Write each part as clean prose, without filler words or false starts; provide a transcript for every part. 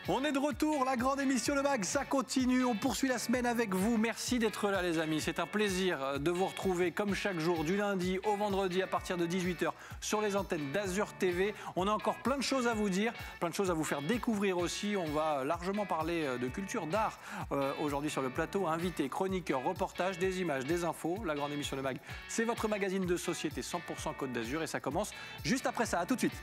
On est de retour, la grande émission Le Mag, ça continue, on poursuit la semaine avec vous. Merci d'être là les amis, c'est un plaisir de vous retrouver comme chaque jour du lundi au vendredi à partir de 18 h sur les antennes d'Azur TV. On a encore plein de choses à vous dire, plein de choses à vous faire découvrir aussi. On va largement parler de culture, d'art aujourd'hui sur le plateau. Invités, chroniqueurs, reportages, des images, des infos. La grande émission Le Mag, c'est votre magazine de société 100% Côte d'Azur et ça commence juste après ça. À tout de suite.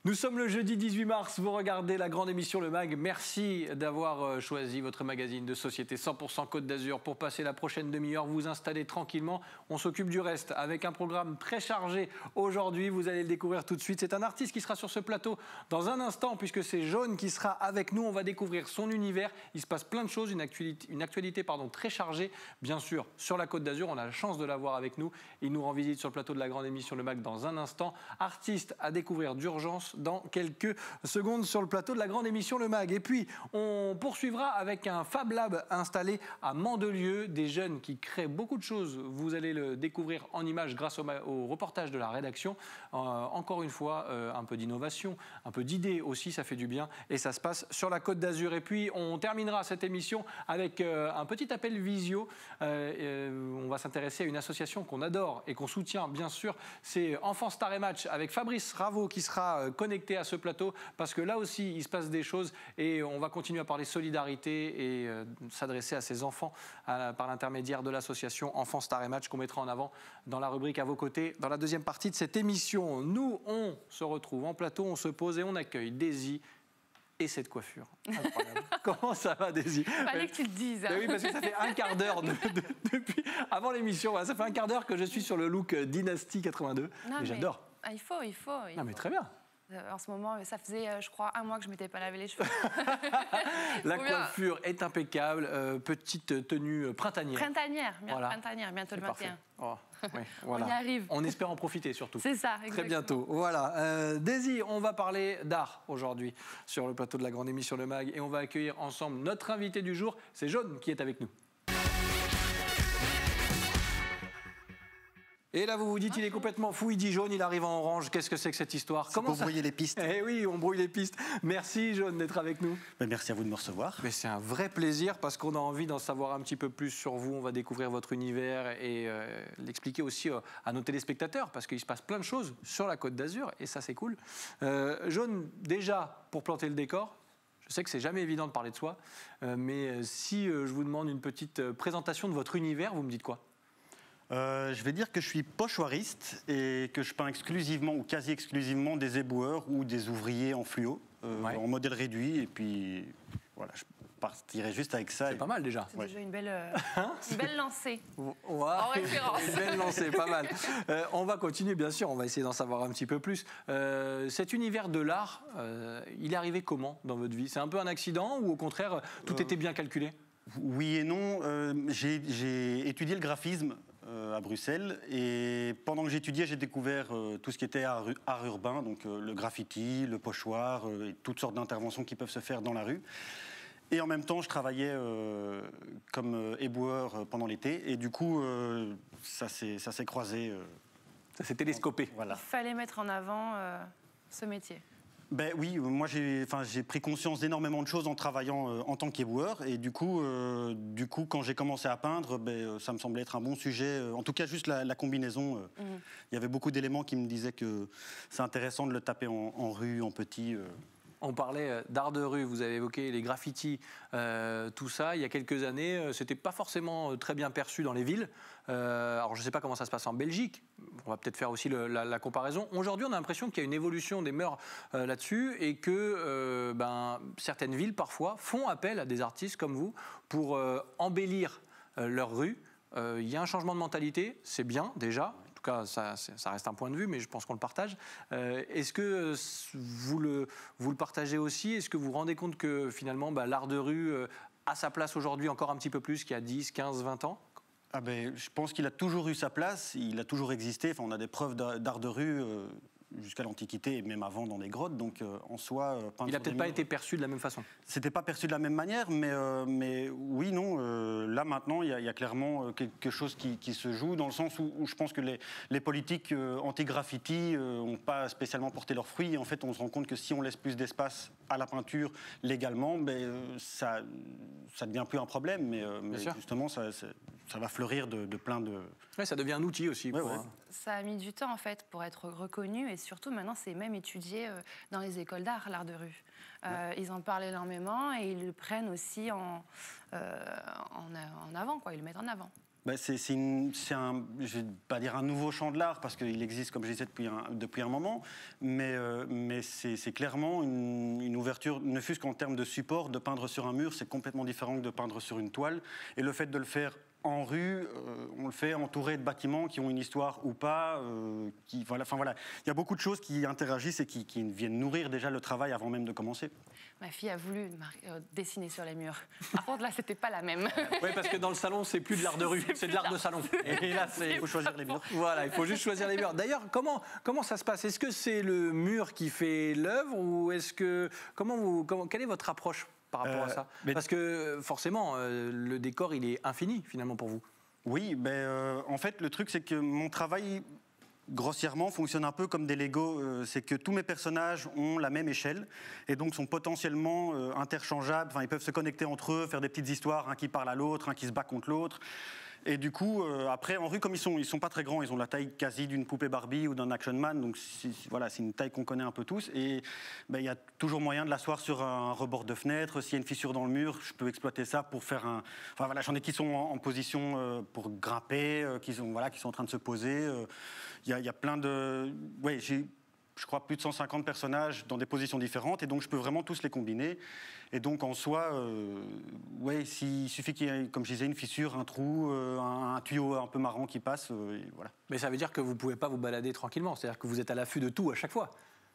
Nous sommes le jeudi 18 mars, vous regardez la grande émission Le Mag. Merci d'avoir choisi votre magazine de société 100% Côte d'Azur pour passer la prochaine demi-heure, vous installer tranquillement. On s'occupe du reste avec un programme très chargé aujourd'hui, vous allez le découvrir tout de suite. C'est un artiste qui sera sur ce plateau dans un instant puisque c'est Jaune qui sera avec nous. On va découvrir son univers, il se passe plein de choses, une actualité très chargée. Bien sûr, sur la Côte d'Azur, on a la chance de l'avoir avec nous. Il nous rend visite sur le plateau de la grande émission Le Mag dans un instant. Artiste à découvrir d'urgence dans quelques secondes sur le plateau de la grande émission Le Mag. Et puis, on poursuivra avec un Fab Lab installé à Mandelieu, des jeunes qui créent beaucoup de choses. Vous allez le découvrir en images grâce au reportage de la rédaction. Encore une fois, un peu d'innovation, un peu d'idées aussi, ça fait du bien. Et ça se passe sur la Côte d'Azur. Et puis, on terminera cette émission avec un petit appel visio. On va s'intéresser à une association qu'on adore et qu'on soutient, bien sûr. C'est Enfants Star et Match avec Fabrice Raveau qui sera connecté à ce plateau parce que là aussi il se passe des choses et on va continuer à parler solidarité et s'adresser à ces enfants par l'intermédiaire de l'association Enfants Star et Match qu'on mettra en avant dans la rubrique À vos côtés dans la deuxième partie de cette émission. Nous on se retrouve en plateau, on se pose et on accueille Daisy et cette coiffure. Incroyable. Comment ça va, Daisy? Fallait que tu le dises. Hein. Oui, parce que ça fait un quart d'heure depuis avant l'émission. Voilà, ça fait un quart d'heure que je suis sur le look Dynasty 82. Non, mais j'adore. Il faut. Non, mais très bien. En ce moment, ça faisait, je crois, un mois que je ne m'étais pas lavé les cheveux. La coiffure est impeccable. Petite tenue printanière. Voilà. Printanière, bientôt le 21. Oh, oui, voilà. On y arrive. On espère en profiter surtout. C'est ça, exactement. Très bientôt. Voilà. Daisy, on va parler d'art aujourd'hui sur le plateau de la grande émission Le Mag et on va accueillir ensemble notre invité du jour. C'est Jaune qui est avec nous. Et là, vous vous dites, il est complètement fou, il dit Jaune, il arrive en orange. Qu'est-ce que c'est que cette histoire? Comment ça... brouiller les pistes. Eh oui, on brouille les pistes. Merci Jaune d'être avec nous. Mais merci à vous de me recevoir. Mais c'est un vrai plaisir parce qu'on a envie d'en savoir un petit peu plus sur vous. On va découvrir votre univers et l'expliquer aussi à nos téléspectateurs parce qu'il se passe plein de choses sur la Côte d'Azur et ça, c'est cool. Jaune, déjà, pour planter le décor, je sais que c'est jamais évident de parler de soi, mais si je vous demande une petite présentation de votre univers, vous me dites quoi? Je vais dire que je suis pochoiriste et que je peins exclusivement ou quasi exclusivement des éboueurs ou des ouvriers en fluo, en modèle réduit. Et puis voilà, je partirai juste avec ça. C'est pas mal déjà. C'est déjà une belle lancée. En référence. Une belle lancée, pas mal. On va continuer, bien sûr, on va essayer d'en savoir un petit peu plus. Cet univers de l'art, il est arrivé comment dans votre vie? C'est un peu un accident ou au contraire, tout était bien calculé? Oui et non. J'ai étudié le graphisme à Bruxelles et pendant que j'étudiais, j'ai découvert tout ce qui était art urbain, donc le graffiti, le pochoir et toutes sortes d'interventions qui peuvent se faire dans la rue. Et en même temps, je travaillais comme éboueur pendant l'été et du coup, ça s'est croisé. Ça s'est télescopé. Voilà. Il fallait mettre en avant ce métier. Ben oui, moi j'ai pris conscience d'énormément de choses en travaillant en tant qu'éboueur et du coup quand j'ai commencé à peindre, ça me semblait être un bon sujet. En tout cas, juste la combinaison. Il y avait beaucoup d'éléments qui me disaient que c'est intéressant de le taper en rue, en petit. On parlait d'art de rue, vous avez évoqué les graffitis, tout ça. Il y a quelques années, c'était pas forcément très bien perçu dans les villes. Alors je ne sais pas comment ça se passe en Belgique. On va peut-être faire aussi la comparaison. Aujourd'hui, on a l'impression qu'il y a une évolution des mœurs là-dessus et que certaines villes, parfois, font appel à des artistes comme vous pour embellir leur rue. Il y a un changement de mentalité, c'est bien déjà. cas, ça reste un point de vue, mais je pense qu'on le partage. Est-ce que vous le partagez aussi? Est-ce que vous vous rendez compte que finalement, l'art de rue a sa place aujourd'hui encore un petit peu plus qu'il y a 10, 15, 20 ans? Je pense qu'il a toujours eu sa place, il a toujours existé. Enfin, on a des preuves d'art de rue jusqu'à l'Antiquité et même avant dans des grottes. Donc en soi, il n'a peut-être pas été perçu de la même façon. C'était pas perçu de la même manière, mais oui, non. Là maintenant, il y a clairement quelque chose qui se joue dans le sens où je pense que les politiques anti-graffiti n'ont pas spécialement porté leurs fruits. Et en fait, on se rend compte que si on laisse plus d'espace à la peinture légalement, ça devient plus un problème. Mais justement, ça va fleurir de plein de... Ouais, ça devient un outil aussi. Ça a mis du temps en fait pour être reconnu et surtout maintenant c'est même étudié dans les écoles d'art, l'art de rue. Ils en parlent énormément et ils le prennent aussi en avant, quoi. Ils le mettent en avant. C'est je vais pas dire un nouveau champ de l'art parce qu'il existe, comme je disais, depuis un moment, mais c'est clairement une ouverture, ne fût-ce qu'en termes de support, de peindre sur un mur, c'est complètement différent que de peindre sur une toile. Et le fait de le faire en rue, on le fait entouré de bâtiments qui ont une histoire ou pas. Voilà. Il y a beaucoup de choses qui interagissent et qui viennent nourrir déjà le travail avant même de commencer. Ma fille a voulu dessiner sur les murs. Par contre, là, c'était pas la même. Oui, parce que dans le salon, c'est plus de l'art de rue, c'est de l'art de salon. Et là, il faut choisir les murs. Voilà, il faut juste choisir les murs. D'ailleurs, comment ça se passe? Est-ce que c'est le mur qui fait l'œuvre ou est-ce que quelle est votre approche par rapport à ça? Parce que forcément, le décor, il est infini finalement pour vous. Oui, en fait, le truc, c'est que mon travail, grossièrement, fonctionne un peu comme des Lego. C'est que tous mes personnages ont la même échelle et donc sont potentiellement interchangeables. Enfin, ils peuvent se connecter entre eux, faire des petites histoires, un qui parle à l'autre, un qui se bat contre l'autre. Et du coup, après, en rue, comme ils sont pas très grands, ils ont la taille quasi d'une poupée Barbie ou d'un Action Man, donc c'est une taille qu'on connaît un peu tous. Et il y a toujours moyen de l'asseoir sur un rebord de fenêtre. S'il y a une fissure dans le mur, je peux exploiter ça pour faire un... Enfin voilà, j'en ai qui sont en position pour grimper, qui sont en train de se poser. Il y a plein de... Ouais, j'ai, je crois, plus de 150 personnages dans des positions différentes, et donc je peux vraiment tous les combiner. Et donc en soi, il suffit qu'il y ait, comme je disais, une fissure, un trou, un tuyau un peu marrant qui passe, et voilà. Mais ça veut dire que vous ne pouvez pas vous balader tranquillement, c'est-à-dire que vous êtes à l'affût de tout à chaque fois.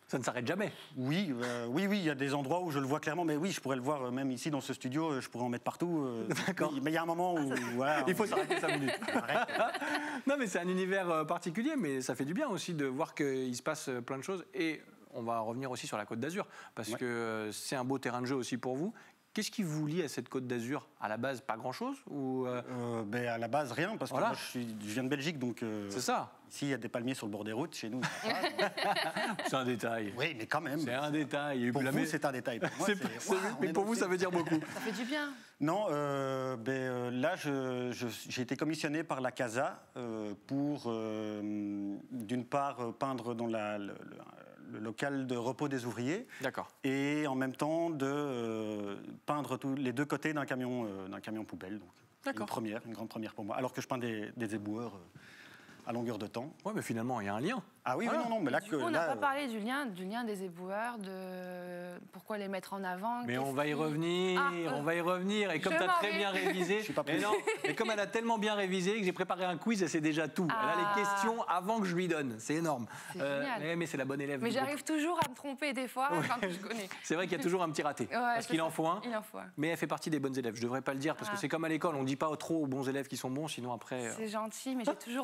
Ça ne s'arrête jamais. Oui, il y a des endroits où je le vois clairement, mais oui, je pourrais le voir même ici dans ce studio, je pourrais en mettre partout. D'accord. Mais il y a un moment où... Voilà, il faut s'arrêter 5 minutes. Non, mais c'est un univers particulier, mais ça fait du bien aussi de voir qu'il se passe plein de choses. Et on va revenir aussi sur la Côte d'Azur, parce que c'est un beau terrain de jeu aussi pour vous. Qu'est-ce qui vous lie à cette Côte d'Azur? À la base, pas grand-chose ou à la base, rien, parce que moi, je viens de Belgique, donc... c'est ça. Ici, il y a des palmiers sur le bord des routes, chez nous. C'est un détail. Oui, mais quand même. C'est un détail. Pour vous, c'est un détail. Pour moi, mais pour vous, ça veut dire beaucoup. Ça fait du bien. Non, là, j'ai été commissionné par la CASA pour, d'une part, peindre dans le local de repos des ouvriers. D'accord. Et en même temps de peindre les deux côtés d'un camion poubelle. Donc, une grande première pour moi. Alors que je peins des éboueurs à longueur de temps. Oui, mais finalement, il y a un lien. Ah oui, voilà. Non, mais là... Du coup, on n'a pas parlé du lien des éboueurs, de pourquoi les mettre en avant. Mais on va y revenir, on va y revenir. Et comme tu as très bien révisé, je suis pas prêt. Et comme elle a tellement bien révisé que j'ai préparé un quiz, elle sait déjà tout. Elle a les questions avant que je lui donne. C'est énorme. C'est génial. Mais c'est la bonne élève. Mais j'arrive toujours à me tromper des fois quand je connais. C'est vrai qu'il y a toujours un petit raté. Parce qu'il en faut un. Il en faut un. Mais elle fait partie des bonnes élèves. Je ne devrais pas le dire parce que c'est comme à l'école. On ne dit pas trop aux bons élèves qui sont bons, sinon après... C'est gentil, mais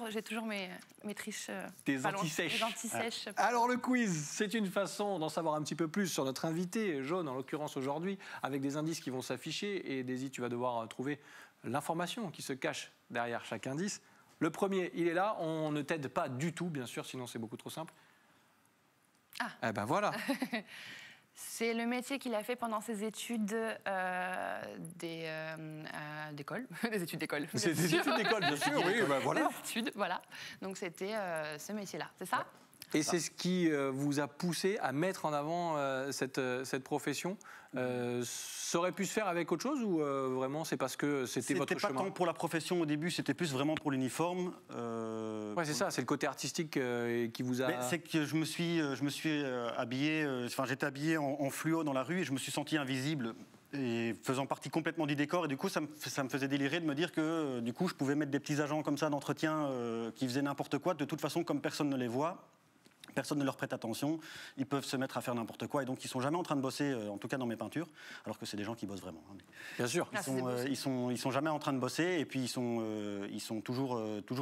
j'ai toujours mes triches. Tes anti-sèches. Anti-sèches. Alors le quiz, c'est une façon d'en savoir un petit peu plus sur notre invité, Jaune en l'occurrence aujourd'hui, avec des indices qui vont s'afficher et Daisy, tu vas devoir trouver l'information qui se cache derrière chaque indice. Le premier, il est là, on ne t'aide pas du tout, bien sûr, sinon c'est beaucoup trop simple. Eh ben voilà. C'est le métier qu'il a fait pendant ses études d'école. Des études d'école. C'est des études d'école, bien sûr, oui, ben voilà. Des études, voilà. Donc c'était ce métier-là, c'est ça? Et c'est ce qui vous a poussé à mettre en avant cette profession. Ça aurait pu se faire avec autre chose ou vraiment c'est parce que c'était votre chemin? C'était pas tant pour la profession au début, c'était plus vraiment pour l'uniforme. Ouais, c'est ça, c'est le côté artistique qui vous a... C'est que je me suis habillé, j'étais habillé en fluo dans la rue et je me suis senti invisible. et faisant partie complètement du décor. Et du coup, ça me faisait délirer de me dire que du coup, je pouvais mettre des petits agents comme ça d'entretien qui faisaient n'importe quoi. De toute façon, comme personne ne les voit, personne ne leur prête attention, ils peuvent se mettre à faire n'importe quoi. Et donc, ils sont jamais en train de bosser, en tout cas dans mes peintures, alors que c'est des gens qui bossent vraiment. Hein. Bien sûr. Ils sont jamais en train de bosser, et puis ils sont toujours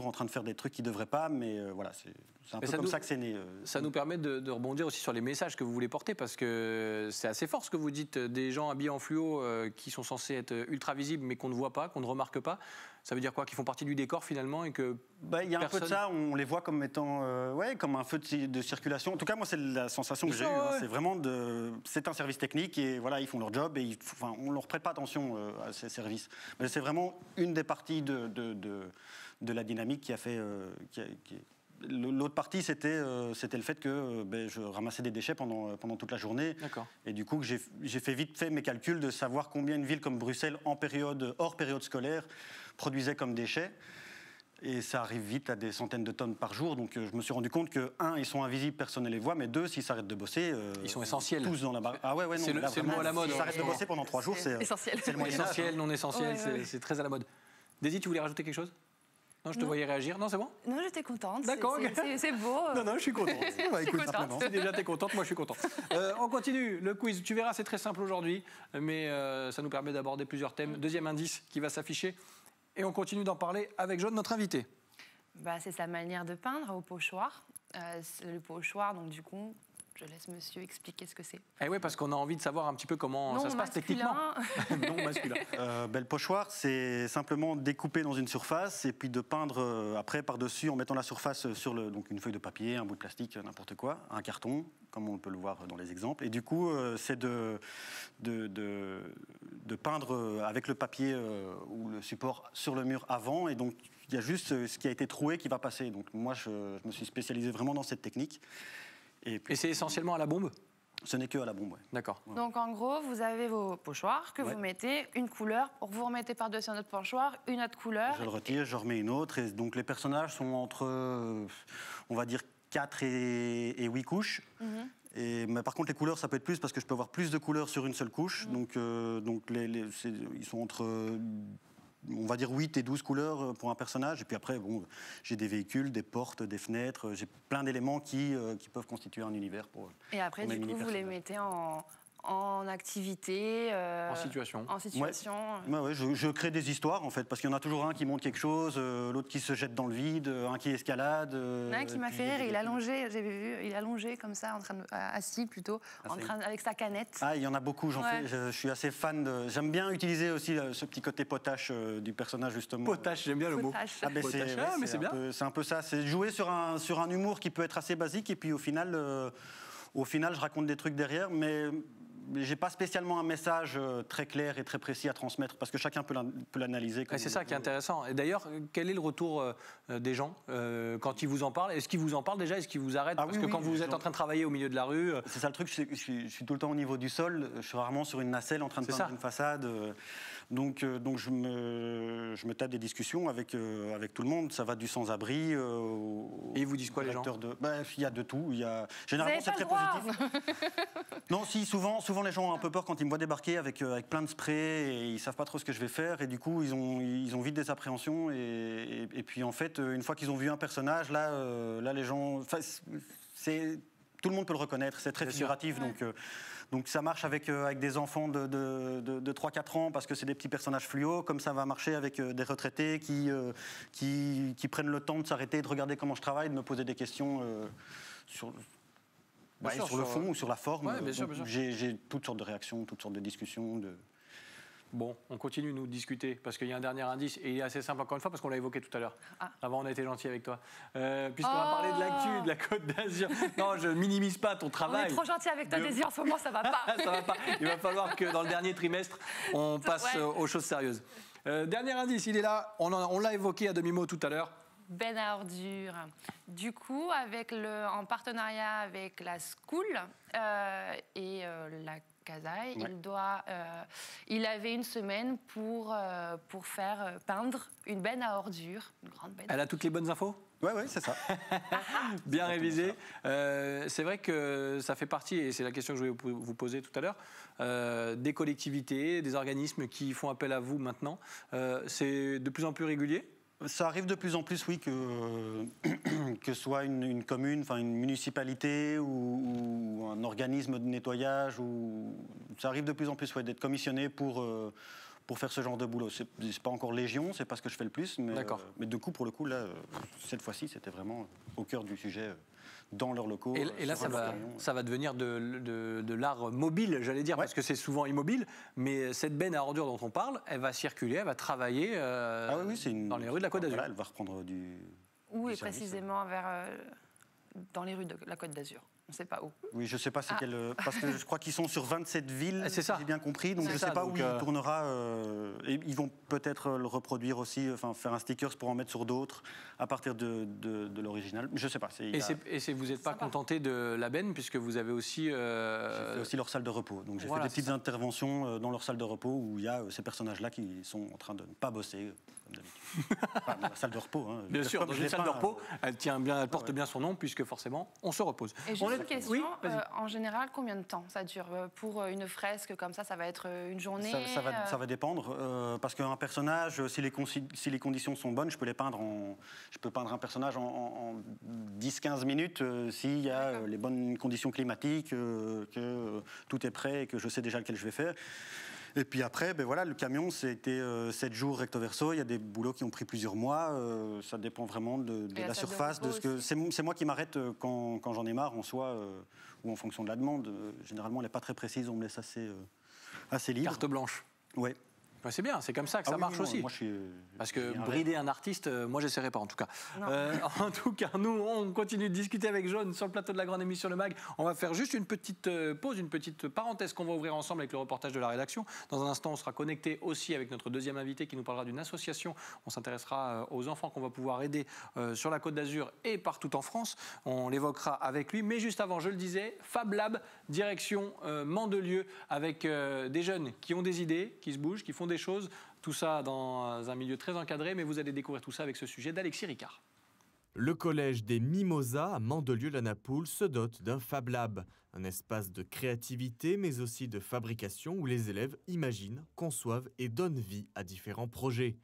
en train de faire des trucs qu'ils devraient pas. Mais voilà, c'est un peu comme ça que c'est né. Ça nous permet de rebondir aussi sur les messages que vous voulez porter, parce que c'est assez fort ce que vous dites, des gens habillés en fluo qui sont censés être ultra visibles, mais qu'on ne voit pas, qu'on ne remarque pas. Ça veut dire quoi? Qu'ils font partie du décor finalement et que il y a un peu de ça, on les voit comme étant comme un feu de circulation. En tout cas, moi, c'est la sensation que j'ai eue. Hein. C'est vraiment c'est un service technique et voilà, ils font leur job et on ne leur prête pas attention à ces services. Mais c'est vraiment une des parties de la dynamique qui a fait. L'autre partie, c'était le fait que je ramassais des déchets pendant toute la journée. D'accord. Et du coup, j'ai vite fait mes calculs de savoir combien une ville comme Bruxelles, hors période scolaire, produisait comme déchets. Et ça arrive vite à des centaines de tonnes par jour. Donc je me suis rendu compte que, 1, ils sont invisibles, personne ne les voit, mais 2, s'ils s'arrêtent de bosser... ils sont essentiels. Tous dans la barre. Ah ouais, non. C'est le mot à la mode. S'ils s'arrêtent de bosser pendant 3 jours, c'est essentiel. C'est le moyen âge. Essentiel, non essentiel, c'est très à la mode. Daisy, tu voulais rajouter quelque chose? Non, je te voyais réagir. Non, c'est bon? Non, j'étais contente. D'accord. C'est beau. Non, je suis content. Écoute, simplement. Si déjà t'es contente, moi je suis content. On continue le quiz. Tu verras, c'est très simple aujourd'hui, mais ça nous permet d'aborder plusieurs thèmes. Deuxième indice qui va s'afficher. Et on continue d'en parler avec Jaune, notre invité. C'est sa manière de peindre au pochoir. Le pochoir, donc du coup, je laisse monsieur expliquer ce que c'est. Eh oui, parce qu'on a envie de savoir un petit peu comment ça se passe techniquement. Non masculin. Le pochoir, c'est simplement découper dans une surface et puis de peindre après par-dessus en mettant la surface sur donc une feuille de papier, un bout de plastique, n'importe quoi, un carton, comme on peut le voir dans les exemples. Et du coup, c'est de peindre avec le papier ou le support sur le mur avant. Et donc, il y a juste ce qui a été troué qui va passer. Donc moi, je me suis spécialisé vraiment dans cette technique. Et c'est essentiellement à la bombe? Ce n'est que à la bombe, oui. D'accord. Ouais. Donc en gros, vous avez vos pochoirs que vous mettez une couleur, vous remettez par-dessus un autre pochoir, une autre couleur. Je le retire, je remets une autre. Et donc les personnages sont entre, on va dire, 4 et 8 couches. Mais par contre, les couleurs, ça peut être plus parce que je peux avoir plus de couleurs sur une seule couche. Donc ils sont entre... on va dire 8 et 12 couleurs pour un personnage. Et puis après, j'ai des véhicules, des portes, des fenêtres. J'ai plein d'éléments qui peuvent constituer un univers pour. Et après, du coup, vous les mettez en activité, en situation. Ouais, je crée des histoires en fait, parce qu'il y en a toujours un qui monte quelque chose, l'autre qui se jette dans le vide, un qui escalade. Un qui m'a fait rire, il a allongé, j'avais vu, il a allongé comme ça, assis plutôt, avec sa canette. Ah, il y en a beaucoup, je suis assez fan j'aime bien utiliser aussi ce petit côté potache du personnage justement. Potache, j'aime bien le mot. Mais c'est bien. C'est un peu ça, c'est jouer sur un humour qui peut être assez basique et puis au final, je raconte des trucs derrière, mais j'ai pas spécialement un message très clair et très précis à transmettre parce que chacun peut l'analyser. C'est ça qui est intéressant. Et d'ailleurs, quel est le retour des gens quand ils vous en parlent? Est-ce qu'ils vous en parlent déjà? Est-ce qu'ils vous arrêtent? Parce que quand vous êtes en train de travailler au milieu de la rue... C'est ça le truc, je suis tout le temps au niveau du sol, je suis rarement sur une nacelle en train de peindre une façade. Donc je me tape des discussions avec tout le monde. Ça va du sans-abri et ils vous disent quoi les gens? Il y a de tout. Généralement c'est très positif. Non, si souvent les gens ont un peu peur quand ils me voient débarquer avec plein de sprays et ils savent pas trop ce que je vais faire et du coup ils ont vite des appréhensions et puis en fait une fois qu'ils ont vu un personnage là les gens tout le monde peut le reconnaître, c'est très figuratif donc ça marche avec des enfants de 3-4 ans parce que c'est des petits personnages fluo, comme ça va marcher avec des retraités qui prennent le temps de s'arrêter, de regarder comment je travaille, de me poser des questions sur le fond ou sur la forme. Ouais, bien sûr. J'ai toutes sortes de réactions, toutes sortes de discussions. Bon, on continue nous discuter parce qu'il y a un dernier indice et il est assez simple encore une fois parce qu'on l'a évoqué tout à l'heure. Avant, on a été gentil avec toi. Puisqu'on a parlé de l'actu, de la Côte d'Azur. Non, je minimise pas ton travail. On est trop gentil avec toi, Daisy, en ce moment, ça va pas. Ça va pas. Il va falloir que dans le dernier trimestre, on passe aux choses sérieuses. Dernier indice, il est là. On l'a évoqué à demi-mot tout à l'heure. Ben à ordures. Du coup, en partenariat avec la School et la Casaille, Ouais. il avait une semaine pour faire peindre une benne à ordures, une grande benne. Elle a toutes les bonnes infos? Oui, c'est ça. Bien révisé. C'est vrai que ça fait partie, et c'est la question que je voulais vous poser tout à l'heure, des collectivités, des organismes qui font appel à vous maintenant. C'est de plus en plus régulier? Ça arrive de plus en plus, oui, que soit une commune, enfin une municipalité ou un organisme de nettoyage. Ça arrive de plus en plus, ouais, d'être commissionné pour faire ce genre de boulot. C'est pas encore légion, c'est pas ce que je fais le plus, mais du coup, pour le coup, là, cette fois-ci, c'était vraiment au cœur du sujet. Dans leurs locaux. Et là, ça va devenir de l'art mobile, j'allais dire, parce que c'est souvent immobile. Mais cette benne à ordures dont on parle, elle va circuler, elle va travailler dans les rues de la Côte d'Azur. Voilà, elle va reprendre du. Où est service. précisément dans les rues de la Côte d'Azur? On ne sait pas où. Oui, je ne sais pas c'est quel. Parce que je crois qu'ils sont sur 27 villes, c'est ça. si j'ai bien compris. Donc je ne sais pas où il tournera. Et ils vont peut-être le reproduire aussi, enfin faire un sticker pour en mettre sur d'autres à partir de l'original. Je ne sais pas. Vous n'êtes pas contenté de la benne, puisque vous avez aussi. J'ai fait aussi leur salle de repos. Donc j'ai fait des petites interventions dans leur salle de repos où il y a ces personnages-là qui sont en train de ne pas bosser. Comme d'habitude. Enfin, dans la salle de repos. Hein. Bien sûr, dans une salle de repos, elle porte bien son nom, puisque forcément, on se repose. Et juste une question, en général, combien de temps ça dure? Pour une fresque comme ça va être une journée? Ça va dépendre, parce qu'un personnage, si les conditions sont bonnes, je peux peindre un personnage en 10-15 minutes s'il y a les bonnes conditions climatiques, que tout est prêt et que je sais déjà lequel je vais faire. Et puis après, le camion, c'était 7 jours recto verso. Il y a des boulots qui ont pris plusieurs mois. Ça dépend vraiment de la surface. C'est moi qui m'arrête quand j'en ai marre, en soi, ou en fonction de la demande. Généralement, elle n'est pas très précise. On me laisse assez libre. Carte blanche. Oui. C'est bien, c'est comme ça que ça marche aussi. Moi, parce que brider un artiste, moi, j'essaierai pas, en tout cas. En tout cas, nous, on continue de discuter avec Jaune sur le plateau de la grande émission Le Mag. On va faire juste une petite pause, une petite parenthèse qu'on va ouvrir ensemble avec le reportage de la rédaction. Dans un instant, on sera connecté aussi avec notre deuxième invité qui nous parlera d'une association. On s'intéressera aux enfants qu'on va pouvoir aider sur la Côte d'Azur et partout en France. On l'évoquera avec lui. Mais juste avant, je le disais, Fab Lab, direction Mandelieu, avec des jeunes qui ont des idées, qui se bougent, qui font des choses, tout ça dans un milieu très encadré, mais vous allez découvrir tout ça avec ce sujet d'Alexis Ricard. Le collège des Mimosas à Mandelieu-la-Napoule se dote d'un Fab Lab, un espace de créativité mais aussi de fabrication où les élèves imaginent, conçoivent et donnent vie à différents projets.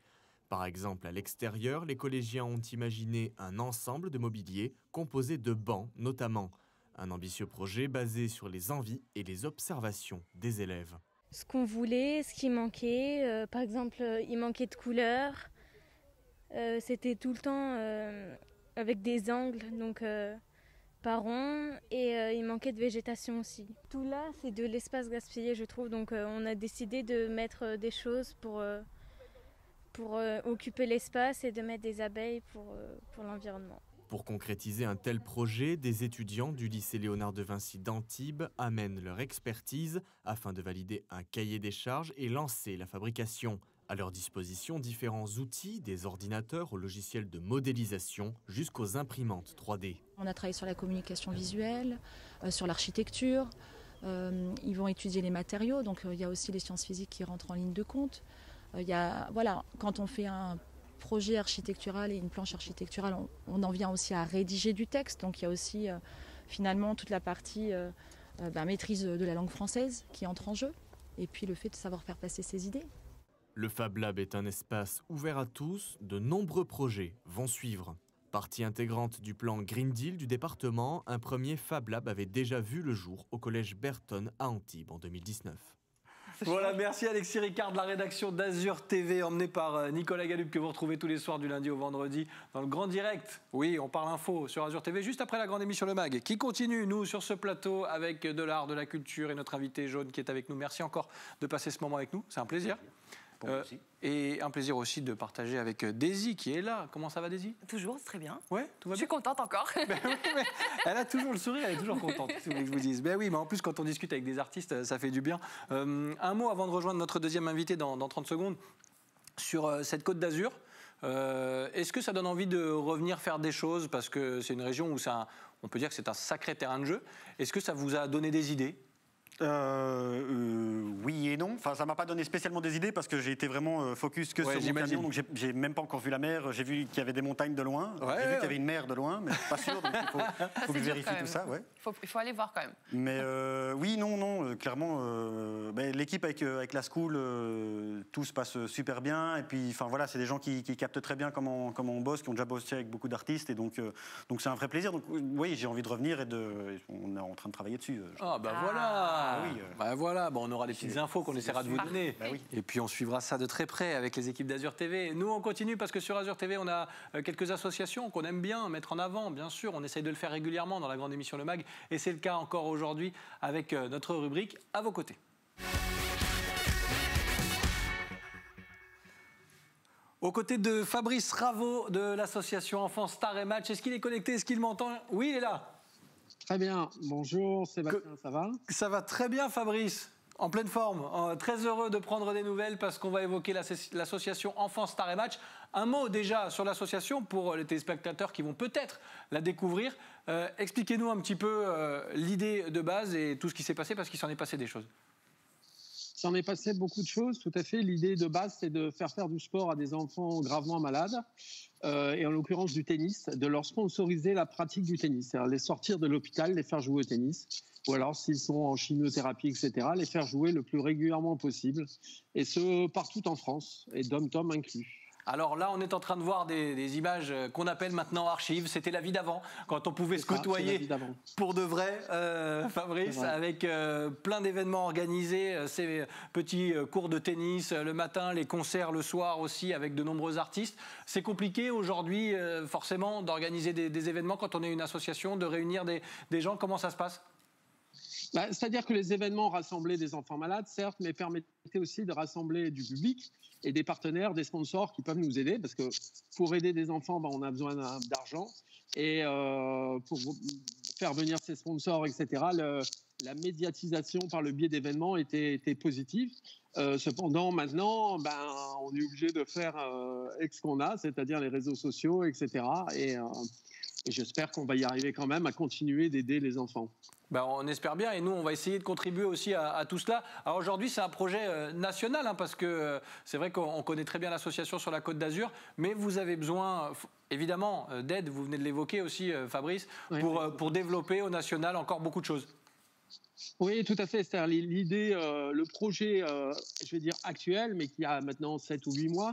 Par exemple, à l'extérieur, les collégiens ont imaginé un ensemble de mobilier composé de bancs notamment. Un ambitieux projet basé sur les envies et les observations des élèves. Ce qu'on voulait, ce qui manquait. Par exemple, il manquait de couleurs. C'était tout le temps avec des angles, donc pas rond. Et il manquait de végétation aussi. Tout là, c'est de l'espace gaspillé, je trouve. Donc on a décidé de mettre des choses pour occuper l'espace et de mettre des abeilles pour l'environnement. Pour concrétiser un tel projet, des étudiants du lycée Léonard de Vinci d'Antibes amènent leur expertise afin de valider un cahier des charges et lancer la fabrication. À leur disposition, différents outils, des ordinateurs aux logiciels de modélisation jusqu'aux imprimantes 3D. On a travaillé sur la communication visuelle, sur l'architecture. Ils vont étudier les matériaux, donc il y a aussi les sciences physiques qui rentrent en ligne de compte. Quand on fait un projet architectural et une planche architecturale, on en vient aussi à rédiger du texte. Donc il y a aussi finalement toute la partie maîtrise de la langue française qui entre en jeu. Et puis le fait de savoir faire passer ses idées. Le Fab Lab est un espace ouvert à tous. De nombreux projets vont suivre. Partie intégrante du plan Green Deal du département, un premier Fab Lab avait déjà vu le jour au collège Berton à Antibes en 2019. Voilà, merci Alexis Ricard de la rédaction d'Azur TV, emmené par Nicolas Galup, que vous retrouvez tous les soirs du lundi au vendredi dans le grand direct. Oui, on parle info sur Azur TV, juste après la grande émission Le Mag, qui continue, nous, sur ce plateau, avec de l'art, de la culture et notre invité Jaune qui est avec nous. Merci encore de passer ce moment avec nous, c'est un plaisir. Et un plaisir aussi de partager avec Daisy qui est là. Comment ça va, Daisy? Toujours, c'est très bien. Ouais, tout va bien. Je suis contente encore. Ben oui, mais elle a toujours le sourire, elle est toujours contente, si vous voulez que je vous dise. Ben oui, mais en plus, quand on discute avec des artistes, ça fait du bien. Un mot avant de rejoindre notre deuxième invité dans 30 secondes sur cette Côte d'Azur. Est-ce que ça donne envie de revenir faire des choses? Parce que c'est une région où on peut dire que c'est un sacré terrain de jeu. Est-ce que ça vous a donné des idées? Oui et non. Enfin, ça m'a pas donné spécialement des idées parce que j'ai été vraiment focus que sur mon camion. Donc j'ai même pas encore vu la mer. J'ai vu qu'il y avait des montagnes de loin. J'ai vu qu'il y avait une mer de loin, mais pas sûr. Donc il faut que je vérifie tout ça. Ouais. Il faut aller voir quand même. Mais oui, non. Clairement, l'équipe avec la school, tout se passe super bien. Et puis, enfin voilà, c'est des gens qui captent très bien comment on bosse, qui ont déjà bossé avec beaucoup d'artistes. Et donc c'est un vrai plaisir. Donc oui, j'ai envie de revenir et on est en train de travailler dessus. Ah bah voilà. Oui, voilà, bon, on aura des petites infos qu'on essaiera de vous donner. Bah oui. Et puis on suivra ça de très près avec les équipes d'Azur TV. Nous, on continue parce que sur Azur TV, on a quelques associations qu'on aime bien mettre en avant, bien sûr. On essaye de le faire régulièrement dans la grande émission Le Mag. Et c'est le cas encore aujourd'hui avec notre rubrique À vos côtés. Aux côtés de Fabrice Raveau de l'association Enfants Star et Match. Est-ce qu'il est connecté? Est-ce qu'il m'entend? Oui, il est là. Très bien. Bonjour Sébastien, ça va? Ça va très bien, Fabrice. En pleine forme. Très heureux de prendre des nouvelles parce qu'on va évoquer l'association Enfants Star et Match. Un mot déjà sur l'association pour les téléspectateurs qui vont peut-être la découvrir. Expliquez-nous un petit peu l'idée de base et tout ce qui s'est passé parce qu'il s'en est passé des choses. Il s'en est passé beaucoup de choses, tout à fait. L'idée de base, c'est de faire du sport à des enfants gravement malades, et en l'occurrence du tennis, de leur sponsoriser la pratique du tennis. C'est-à-dire les sortir de l'hôpital, les faire jouer au tennis, ou alors s'ils sont en chimiothérapie, etc., les faire jouer le plus régulièrement possible, et ce, partout en France, et dom-tom inclus. Alors là, on est en train de voir des images qu'on appelle maintenant archives. C'était la vie d'avant, quand on pouvait se côtoyer pour de vrai, Fabrice, avec plein d'événements organisés, ces petits cours de tennis le matin, les concerts le soir aussi, avec de nombreux artistes. C'est compliqué aujourd'hui, forcément, d'organiser des événements quand on est une association, de réunir des gens. Comment ça se passe ? C'est-à-dire que les événements rassemblaient des enfants malades, certes, mais permettaient aussi de rassembler du public et des partenaires, des sponsors qui peuvent nous aider, parce que pour aider des enfants, on a besoin d'argent. Et pour faire venir ces sponsors, etc., la médiatisation par le biais d'événements était positive. Cependant, maintenant, on est obligé de faire avec ce qu'on a, c'est-à-dire les réseaux sociaux, etc. Et j'espère qu'on va y arriver quand même à continuer d'aider les enfants. On espère bien et nous on va essayer de contribuer aussi à tout cela. Alors aujourd'hui c'est un projet national parce que c'est vrai qu'on connaît très bien l'association sur la Côte d'Azur, mais vous avez besoin évidemment d'aide, vous venez de l'évoquer aussi Fabrice, pour développer au national encore beaucoup de choses. Oui, tout à fait. C'est-à-dire l'idée, le projet, je vais dire actuel, mais qui a maintenant 7 ou 8 mois,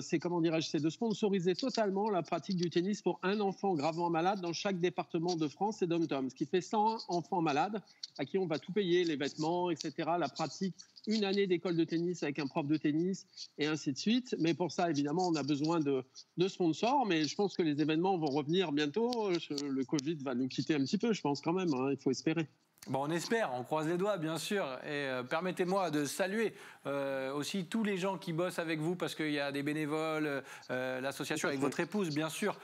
c'est de sponsoriser totalement la pratique du tennis pour un enfant gravement malade dans chaque département de France et dom-tom. Ce qui fait 100 enfants malades à qui on va tout payer, les vêtements, etc., la pratique, une année d'école de tennis avec un prof de tennis et ainsi de suite. Mais pour ça, évidemment, on a besoin de sponsors. Mais je pense que les événements vont revenir bientôt. Le Covid va nous quitter un petit peu, je pense quand même. Il faut espérer. On espère, on croise les doigts bien sûr et permettez-moi de saluer aussi tous les gens qui bossent avec vous parce qu'il y a des bénévoles, l'association avec votre épouse bien sûr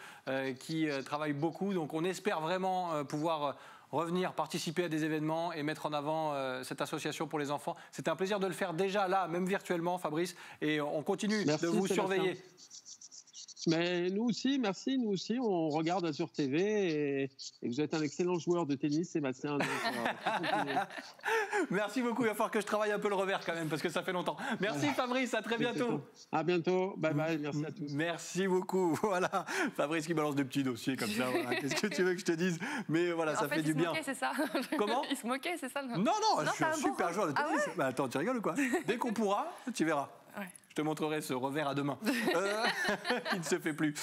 qui travaille beaucoup, donc on espère vraiment pouvoir revenir participer à des événements et mettre en avant cette association pour les enfants. C'était un plaisir de le faire déjà là, même virtuellement Fabrice, et on continue de vous surveiller. Mais nous aussi, merci, nous aussi, on regarde Azur TV et vous êtes un excellent joueur de tennis, Sébastien. Donc, merci beaucoup, il va falloir que je travaille un peu le revers quand même parce que ça fait longtemps. Merci Fabrice, à très bientôt. À bientôt, bye bye, merci à tous. Merci beaucoup, voilà, Fabrice qui balance des petits dossiers comme ça, voilà. Qu'est-ce que tu veux que je te dise? Mais voilà, ça fait du bien. Il se moquait, c'est ça? Comment? Il se moquait, c'est ça? Non, je suis un super joueur de tennis. Ah ouais? Attends, tu rigoles ou quoi? Dès qu'on pourra, tu verras. Ouais. Je te montrerai ce revers à deux mains. Il ne se fait plus.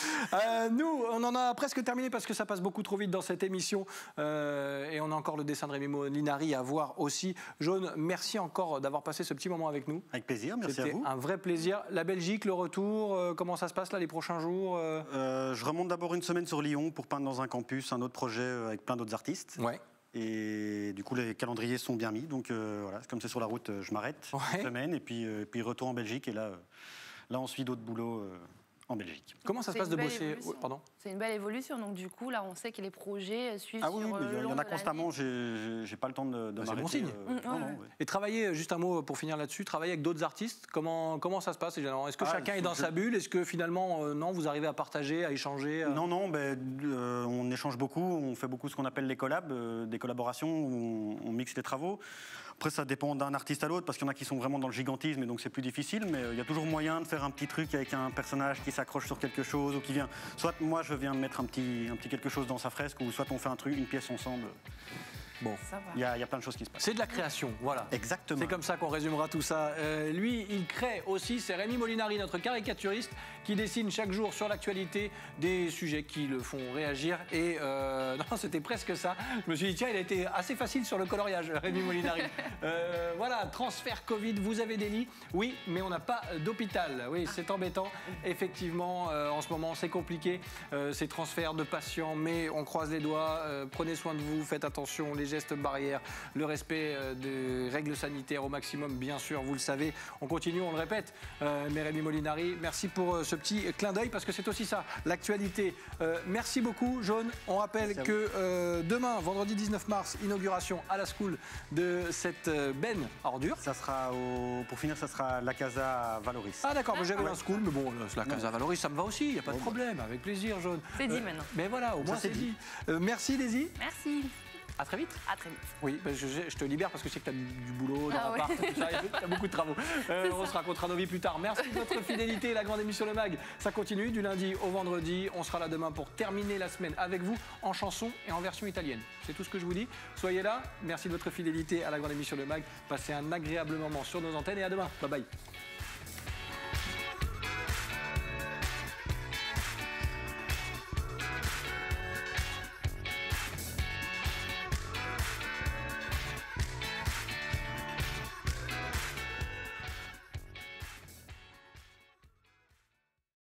Nous, on en a presque terminé parce que ça passe beaucoup trop vite dans cette émission. Et on a encore le dessin de Rémi Molinari à voir aussi. Jaune, merci encore d'avoir passé ce petit moment avec nous. Avec plaisir, merci à vous. C'était un vrai plaisir. La Belgique, le retour, comment ça se passe là les prochains jours? Je remonte d'abord une semaine sur Lyon pour peindre dans un campus, un autre projet avec plein d'autres artistes. Ouais. Et du coup, les calendriers sont bien mis. Donc voilà, comme c'est sur la route, je m'arrête une semaine et puis retour en Belgique. Et là on suit d'autres boulots en Belgique. Comment ça se passe de bosser? Pardon. C'est une belle évolution. Donc du coup, là, on sait que les projets suivent sur il y en a constamment. J'ai pas le temps de m'arrêter. C'est bon signe. Et travailler, juste un mot pour finir là-dessus, travailler avec d'autres artistes, comment ça se passe? Est-ce que chacun est dans sa bulle? Est-ce que finalement, non, vous arrivez à partager, à échanger? Non, on échange beaucoup. On fait beaucoup ce qu'on appelle les collabs, des collaborations où on mixe les travaux. Après, ça dépend d'un artiste à l'autre, parce qu'il y en a qui sont vraiment dans le gigantisme, et donc c'est plus difficile, mais il y a toujours moyen de faire un petit truc avec un personnage qui s'accroche sur quelque chose, ou qui vient... Soit moi, je viens mettre un petit quelque chose dans sa fresque, ou soit on fait un truc, une pièce ensemble. Bon, il y a plein de choses qui se passent. C'est de la création, voilà. Exactement. C'est comme ça qu'on résumera tout ça. Lui, il crée aussi, c'est Rémi Molinari, notre caricaturiste, qui dessine chaque jour sur l'actualité des sujets qui le font réagir. Et non, c'était presque ça. Je me suis dit, tiens, il a été assez facile sur le coloriage, Rémi Molinari. Voilà, transfert Covid, vous avez des lits? Oui, mais on n'a pas d'hôpital. Oui, c'est embêtant. Effectivement, en ce moment, c'est compliqué, ces transferts de patients, mais on croise les doigts. Prenez soin de vous, faites attention, les gestes barrières, le respect des règles sanitaires au maximum, bien sûr, vous le savez. On continue, on le répète. Mais Rémi Molinari, merci pour ce petit clin d'œil, parce que c'est aussi ça, l'actualité. Merci beaucoup, Jaune. On rappelle que demain, vendredi 19 mars, inauguration à la School de cette benne ordure. Ça sera, pour finir, ça sera la Casa Valoris. Ah d'accord, j'avais la School, mais bon, la Casa Valoris, ça me va aussi, il n'y a pas de problème, avec plaisir, Jaune. C'est dit maintenant. Mais voilà, au moins c'est dit. Merci, Daisy. Merci. À très vite. À très vite. Oui, je te libère parce que je sais que tu as du boulot dans l'appart, tout ça, tu as beaucoup de travaux. On se racontera nos vies plus tard. Merci de votre fidélité. La grande émission Le Mag, ça continue du lundi au vendredi. On sera là demain pour terminer la semaine avec vous en chanson et en version italienne. C'est tout ce que je vous dis. Soyez là. Merci de votre fidélité à la grande émission Le Mag. Passez un agréable moment sur nos antennes et à demain. Bye bye.